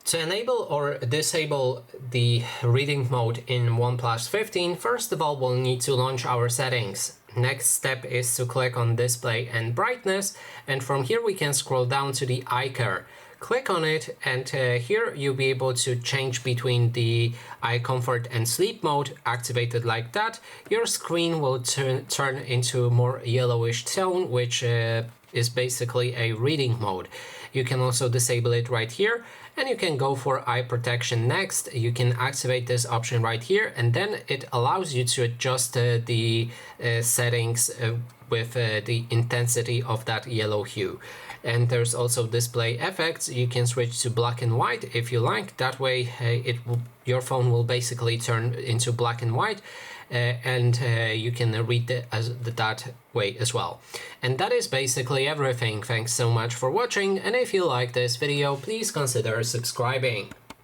To enable or disable the reading mode in OnePlus 15, first of all, we'll need to launch our settings. Next step is to click on Display and Brightness, and from here we can scroll down to the eye care. Click on it, and here you'll be able to change between the eye comfort and sleep mode. Activated like that, your screen will turn into more yellowish tone, which is basically a reading mode. You can also disable it right here, and you can go for eye protection next. You can activate this option right here, and then it allows you to adjust the settings with the intensity of that yellow hue. And there's also display effects. You can switch to black and white if you like. That way your phone will basically turn into black and white, and you can read it that way as well. And that is basically everything. Thanks so much for watching, and if you like this video, please consider subscribing.